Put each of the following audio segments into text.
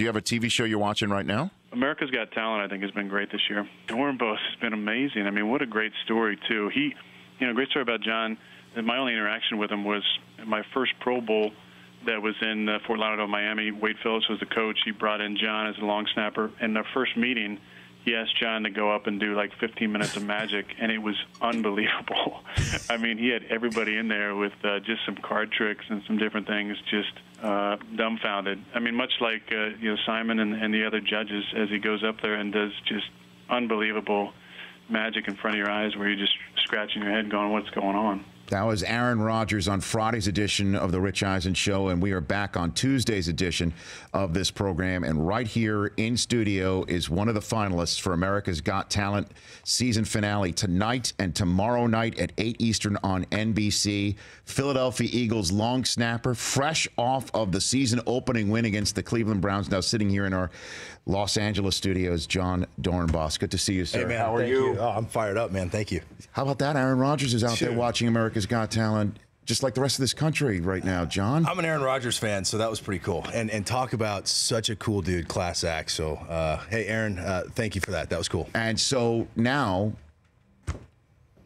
have a TV show you're watching right now? America's Got Talent, I think, has been great this year. Dorenbos has been amazing. I mean, what a great story, too. Great story about Jon. My only interaction with him was my first Pro Bowl that was in Fort Lauderdale, Miami. Wade Phillips was the coach. He brought in Jon as a long snapper. And the first meeting, he asked Jon to go up and do like 15 minutes of magic, and it was unbelievable. I mean, he had everybody in there with just some card tricks and some different things, just dumbfounded. I mean, much like Simon and the other judges, as he goes up there and does just unbelievable magic in front of your eyes, where you're just scratching your head, going, "What's going on?" That was Aaron Rodgers on Friday's edition of The Rich Eisen Show, and we are back on Tuesday's edition of this program. And right here in studio is one of the finalists for America's Got Talent season finale tonight and tomorrow night at 8 Eastern on NBC. Philadelphia Eagles long snapper, fresh off of the season opening win against the Cleveland Browns, now sitting here in our Los Angeles studios, Jon Dorenbos. Good to see you, sir. Hey, man, how are you? Oh, I'm fired up, man. Thank you. How about that? Aaron Rodgers is out there watching America's Got Talent, just like the rest of this country right now, Jon. I'm an Aaron Rodgers fan, so that was pretty cool. And talk about such a cool dude, class act. So, hey, Aaron, thank you for that. That was cool. And so now,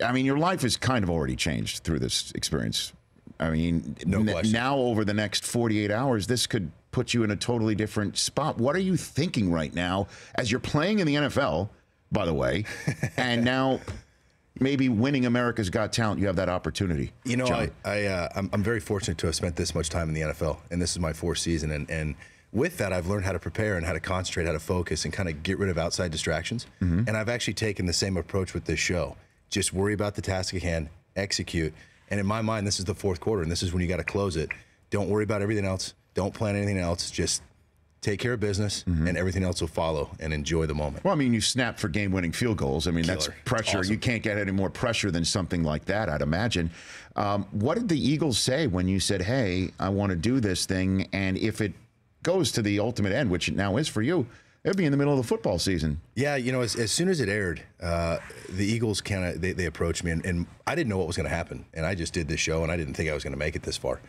I mean, your life has kind of already changed through this experience. I mean, no question. Now over the next 48 hours, this could put you in a totally different spot. What are you thinking right now as you're playing in the NFL, by the way, and now maybe winning America's Got Talent? You have that opportunity. You know, I'm very fortunate to have spent this much time in the NFL, and this is my fourth season. And with that, I've learned how to prepare and how to concentrate, how to focus, and kind of get rid of outside distractions. And I've actually taken the same approach with this show. Just worry about the task at hand, execute. And in my mind, this is the fourth quarter, and this is when you got to close it. Don't worry about everything else. Don't plan anything else. Just take care of business, and everything else will follow, and enjoy the moment. Well, I mean, you snapped for game-winning field goals. I mean, Killer. That's pressure. Awesome. You can't get any more pressure than something like that, I'd imagine. What did the Eagles say when you said, hey, I want to do this thing, and if it goes to the ultimate end, which it now is for you, it'd be in the middle of the football season? Yeah, you know, as soon as it aired, the Eagles they approached me, and I didn't know what was going to happen, and I just did this show, and I didn't think I was going to make it this far.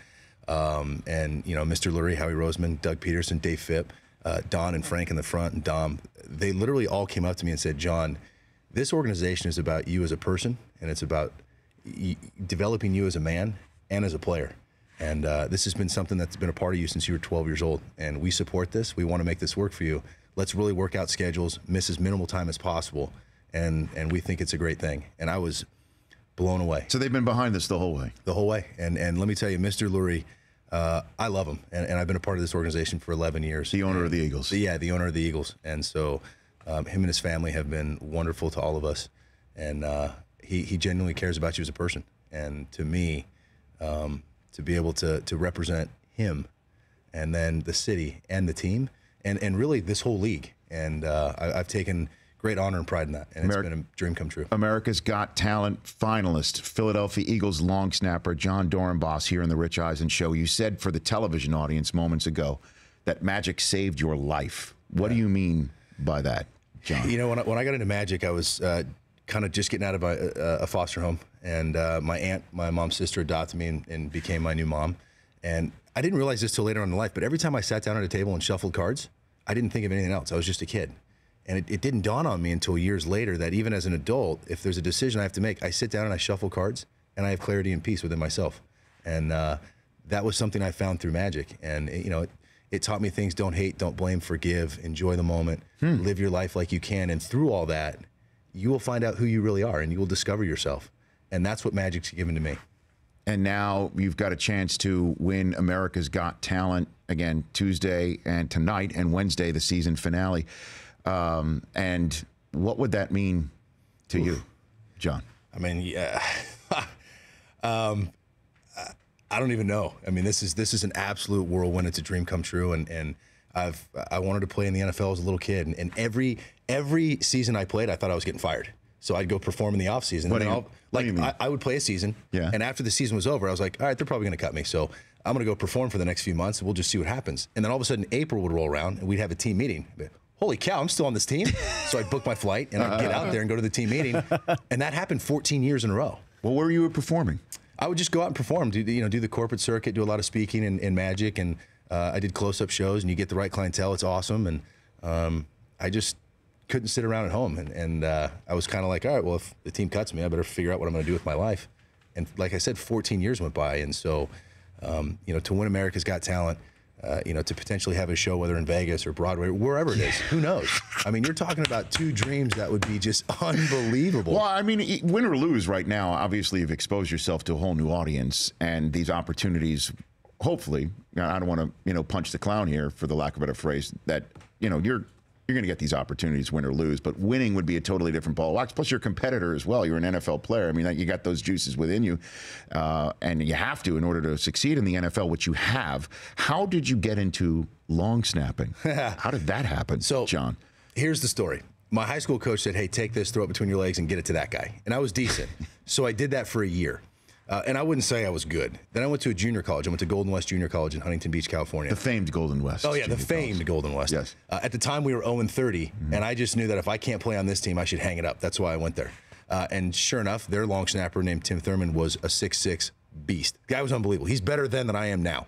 And, you know, Mr. Lurie, Howie Roseman, Doug Peterson, Dave Phipp, Don and Frank in the front, and Dom, they literally all came up to me and said, Jon, this organization is about you as a person, and it's about developing you as a man and as a player. And this has been something that's been a part of you since you were 12 years old, and we support this. We want to make this work for you. Let's really work out schedules, miss as minimal time as possible, and we think it's a great thing. And I was blown away. So they've been behind this the whole way? The whole way. And let me tell you, Mr. Lurie, I love him, and I've been a part of this organization for 11 years. The owner of the Eagles. Yeah, the owner of the Eagles. And so him and his family have been wonderful to all of us, and he genuinely cares about you as a person. And to me, to be able to represent him and then the city and the team and really this whole league. And I've taken great honor and pride in that, and it's been a dream come true. America's Got Talent finalist, Philadelphia Eagles long snapper Jon Dorenbos here in the Rich Eisen Show. You said for the television audience moments ago that magic saved your life. What do you mean by that, Jon? You know, when I got into magic, I was kind of just getting out of a foster home, and my aunt, my mom's sister, adopted me and became my new mom. And I didn't realize this till later on in life, but every time I sat down at a table and shuffled cards, I didn't think of anything else. I was just a kid. And it didn't dawn on me until years later that even as an adult, if there's a decision I have to make, I sit down and I shuffle cards, and I have clarity and peace within myself. And that was something I found through magic. And you know, it taught me things: don't hate, don't blame, forgive, enjoy the moment, live your life like you can. And through all that, you will find out who you really are, and you will discover yourself. And that's what magic's given to me. And now you've got a chance to win America's Got Talent again Tuesday and tonight, and Wednesday, the season finale. And what would that mean to you, Jon? I mean, yeah, I don't even know. I mean, this is an absolute whirlwind. It's a dream come true, and I wanted to play in the NFL as a little kid, and every season I played, I thought I was getting fired. So I'd go perform in the off season. What do you mean? I would play a season, yeah. And after the season was over, I was like, all right, they're probably going to cut me. So I'm going to go perform for the next few months, and we'll just see what happens. And then all of a sudden, April would roll around, and we'd have a team meeting. Holy cow, I'm still on this team. So I'd book my flight, and I'd get out there and go to the team meeting. And that happened 14 years in a row. Well, where were you performing? I would just go out and perform, do the corporate circuit, do a lot of speaking and magic, and I did close-up shows, and you get the right clientele. It's awesome, and I just couldn't sit around at home. And I was kind of like, all right, well, if the team cuts me, I better figure out what I'm going to do with my life. And like I said, 14 years went by, and so to win America's Got Talent, to potentially have a show, whether in Vegas or Broadway, wherever it is, who knows? I mean, you're talking about two dreams that would be just unbelievable. Well, I mean, win or lose right now, obviously you've exposed yourself to a whole new audience, and these opportunities, hopefully, I don't want to, punch the clown here, for the lack of a better phrase, that, you're going to get these opportunities, win or lose, but winning would be a totally different ball of wax. Plus, you're a competitor as well. You're an NFL player. I mean, you got those juices within you, and you have to in order to succeed in the NFL, which you have. How did you get into long snapping? How did that happen, John? Here's the story. My high school coach said, hey, take this, throw it between your legs, and get it to that guy. And I was decent. So I did that for a year. And I wouldn't say I was good. Then I went to a junior college. I went to Golden West Junior College in Huntington Beach, California. The famed Golden West. Oh, yeah, the famed Golden West. Yes. At the time, we were 0-30, and I just knew that if I can't play on this team, I should hang it up. That's why I went there. And sure enough, their long snapper named Tim Thurman was a 6'6" beast. The guy was unbelievable. He's better then than I am now.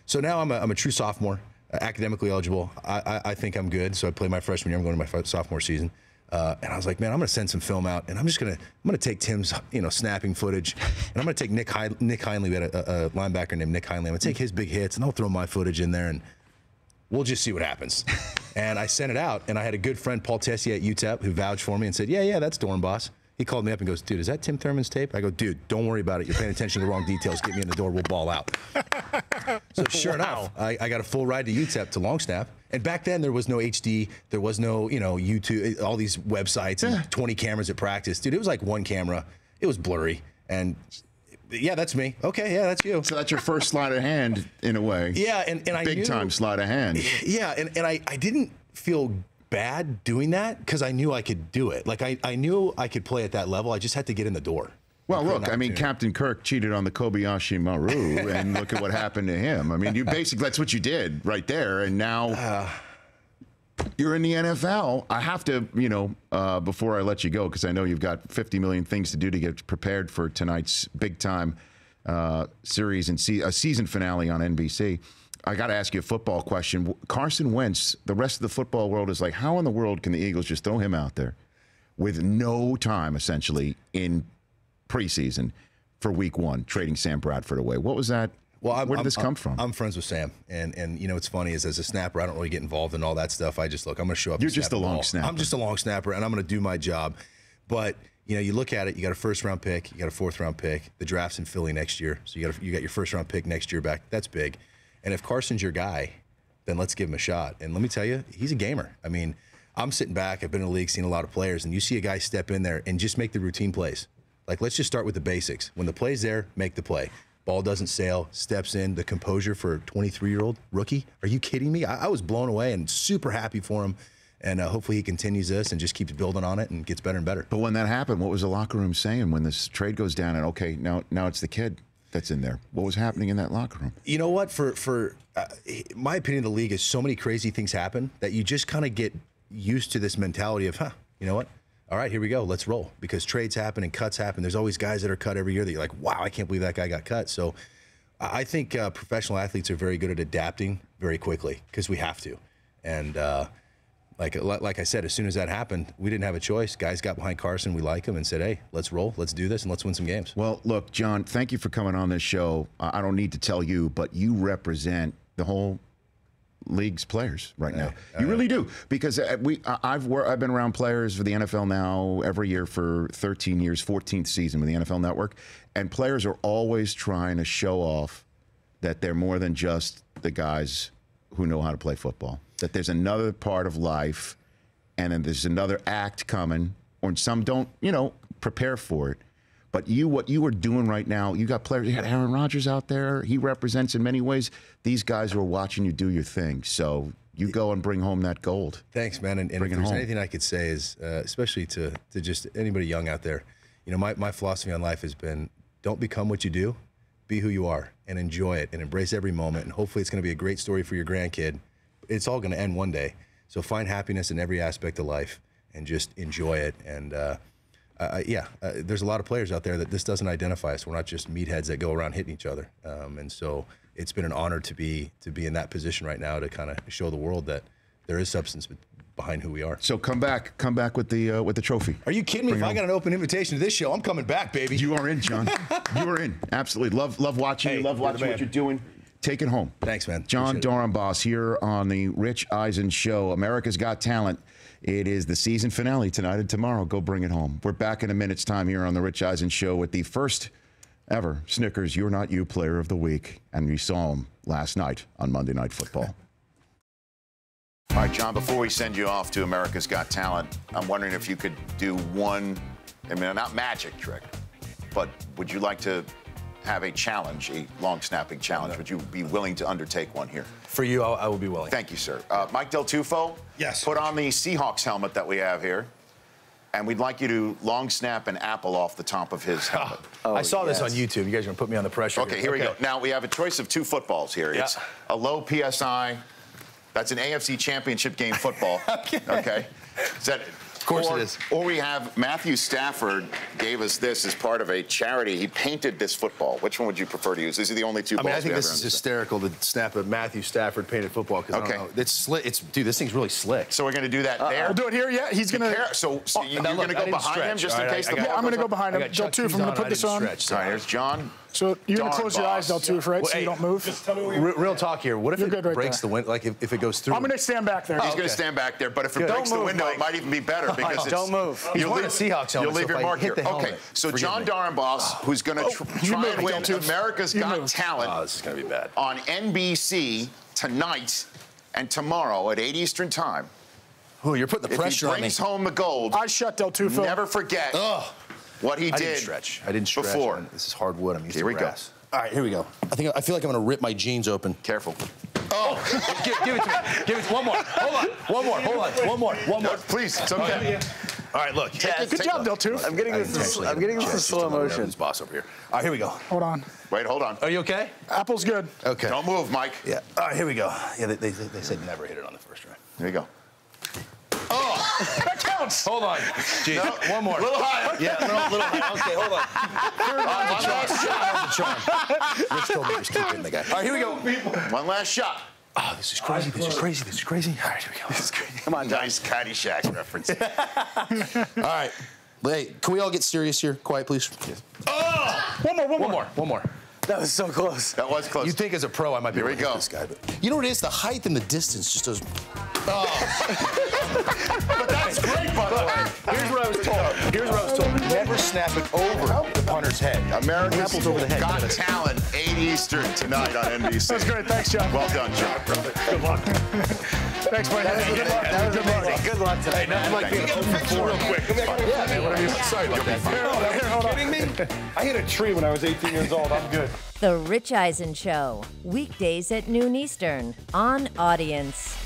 So now I'm a true sophomore, academically eligible. I think I'm good. So I played my freshman year. I'm going to my sophomore season. And I was like, man, I'm going to send some film out, and I'm going to take Tim's, snapping footage, and I'm going to take Nick Heinley. We had a linebacker named Nick Heinley. I'm going to take his big hits, and I'll throw my footage in there, and we'll just see what happens. And I sent it out, and I had a good friend, Paul Tessier at UTEP, who vouched for me and said, yeah, that's Dorenbos. He called me up and goes, dude, is that Tim Thurman's tape? I go, dude, don't worry about it. You're paying attention to the wrong details. Get me in the door. We'll ball out. So sure enough, I got a full ride to UTEP to long snap. And back then, there was no HD. There was no, YouTube, all these websites and 20 cameras at practice. Dude, it was like one camera. It was blurry. And yeah, that's me. Okay, yeah, that's you. So that's your first sleight of hand, in a way. Yeah, and I knew, big time sleight of hand. Yeah, and I didn't feel bad doing that because I knew I could do it. Like I knew I could play at that level. I just had to get in the door. Well, look, I mean, Captain Kirk cheated on the Kobayashi Maru, and look at what happened to him. I mean, you basically, that's what you did right there, and now you're in the NFL. I have to, before I let you go, because I know you've got 50 million things to do to get prepared for tonight's big-time series and a season finale on NBC. I got to ask you a football question. Carson Wentz, the rest of the football world is like, how in the world can the Eagles just throw him out there with no time, essentially, in preseason for week one, trading Sam Bradford away? What was that? Well, where did this come from? I'm friends with Sam, and what's funny is as a snapper, I don't really get involved in all that stuff. I just look, I'm going to show up. You're just a long snapper. I'm just a long snapper, and I'm going to do my job. But you look at it. You got a first-round pick. You got a fourth-round pick. The draft's in Philly next year, so you got your first-round pick next year back. That's big. And if Carson's your guy, then let's give him a shot. And let me tell you, he's a gamer. I mean, I'm sitting back. I've been in the league, seen a lot of players, and you see a guy step in there and just make the routine plays. Like, let's just start with the basics. When the play's there, make the play. Ball doesn't sail, steps in, the composure for a 23-year-old rookie. Are you kidding me? I was blown away and super happy for him. And hopefully he continues this and just keeps building on it and gets better and better. But when that happened, what was the locker room saying when this trade goes down and, okay, now it's the kid that's in there? What was happening in that locker room? You know what? For my opinion, the league is so many crazy things happen that you just kind of get used to this mentality of, you know what? All right, here we go. Let's roll. Because trades happen and cuts happen. There's always guys that are cut every year that you're like, wow, I can't believe that guy got cut. So I think professional athletes are very good at adapting very quickly because we have to. And like I said, as soon as that happened, we didn't have a choice. Guys got behind Carson. We like him and said, hey, let's roll. Let's do this and let's win some games. Well, look, John, thank you for coming on this show. I don't need to tell you, but you represent the whole league's players right now. You really do, because I've been around players for the NFL now every year for 13 years, 14th season with the NFL Network, and players are always trying to show off that they're more than just the guys who know how to play football, that there's another part of life, and then there's another act coming, or some don't, prepare for it. But what you are doing right now, you got players. You got Aaron Rodgers out there. He represents in many ways these guys who are watching you do your thing. So you go and bring home that gold. Thanks, man. And if there's anything I could say is, especially to just anybody young out there, my philosophy on life has been, don't become what you do, be who you are, and enjoy it, and embrace every moment. And hopefully it's going to be a great story for your grandkid. It's all going to end one day. So find happiness in every aspect of life and just enjoy it. And there's a lot of players out there that this doesn't identify us. We're not just meatheads that go around hitting each other. And so it's been an honor to be in that position right now to kind of show the world that there is substance behind who we are. So come back with the trophy. Are you kidding me? If I got an open invitation to this show, I'm coming back, baby. You are in, John. You are in. Absolutely. Love watching you. Love watching what you're doing. Take it home. Thanks, man. Jon Dorenbos here on the Rich Eisen Show, America's Got Talent. It is the season finale tonight and tomorrow. Go bring it home. We're back in a minute's time here on the Rich Eisen Show with the first ever Snickers You're Not You Player of the Week. And we saw him last night on Monday Night Football. All right, John, before we send you off to America's Got Talent, I'm wondering if you could do one, I mean, not magic trick, but would you like to have a challenge, a long snapping challenge? Would you be willing to undertake one here? For you, I will be willing. Thank you, sir. Mike Del Tufo, yes. Put on the Seahawks helmet that we have here, and we'd like you to long snap an apple off the top of his helmet. I saw this on YouTube. You guys are going to put me on the pressure. Okay, here we go. Now, we have a choice of two footballs here. Yeah. It's a low PSI. That's an AFC Championship game football. Okay. Is that, of course it is. Or we have Matthew Stafford gave us this as part of a charity. He painted this football. Which one would you prefer to use? These are the only two balls. I think this is hysterical to snap a Matthew Stafford painted football. Because I don't know. It's slick. Dude, this thing's really slick. So we're going to do that there. We'll do it here. Yeah, he's going to. So you're going to go behind him just in case the ball. Yeah, I'm going to go behind him. Del Tufo, I'm going to put this on. All right, here's John. So you're going to close your eyes, Del Tufo, right? So you don't move. Real talk here. What if it breaks the window? Like if it goes through? I'm going to stand back there. He's going to stand back there. But if it breaks the window, it might even be better because it's. Don't move. You'll leave Seahawks helmet. You'll leave your mark here. Okay. So Jon Dorenbos, who's going to try and win America's Got Talent. Oh, this is going to be bad. On NBC tonight and tomorrow at 8 Eastern Time. Oh, you're putting the pressure on me. If he brings home the gold, I shut Del Tufo. Never forget what he did. I didn't stretch before. This is hard wood. I'm used to grass. Go. All right, here we go. I feel like I'm going to rip my jeans open. Careful. Oh, give it to me. Give it. One more. Hold on. One more. Please, it's okay. All right, look. Good job, Del Tufo. I'm getting this in slow motion. This boss over here. All right, here we go. Hold on. Wait, hold on. Are you okay? Apple's good. Okay. Don't move, Mike. Yeah. All right, here we go. Yeah, they said never hit it on the first try. Here you go. Oh! That counts. Hold on. Jeez. No, one more. A little higher. Yeah, a little higher. Okay, hold on. Rich told me just keep hitting the guy. All right, here we go. One last shot. Oh, this is crazy. This is crazy. All right, here we go. This is crazy. Come on, nice Caddyshack reference. All right. Hey, can we all get serious here? Quiet, please. Yes. Oh! One more. That was so close. That was close. You think as a pro I might be able to hit this guy, but you know what it is? The height and the distance just doesn't. But that's great, by the way. Here's what I was told. Never snap it over the punter's head. America's Got Talent, 8 Eastern tonight on NBC. That's great. Thanks, John. Well done, John. Good luck. Thanks, buddy. That was amazing. Good luck tonight. Hey, nothing like being 0 for 4 real quick. Yeah, man, whatever you want. Sorry about that. Here, hold on. Kidding me? I hit a tree when I was 18 years old. I'm good. The Rich Eisen Show, weekdays at noon Eastern on Audience.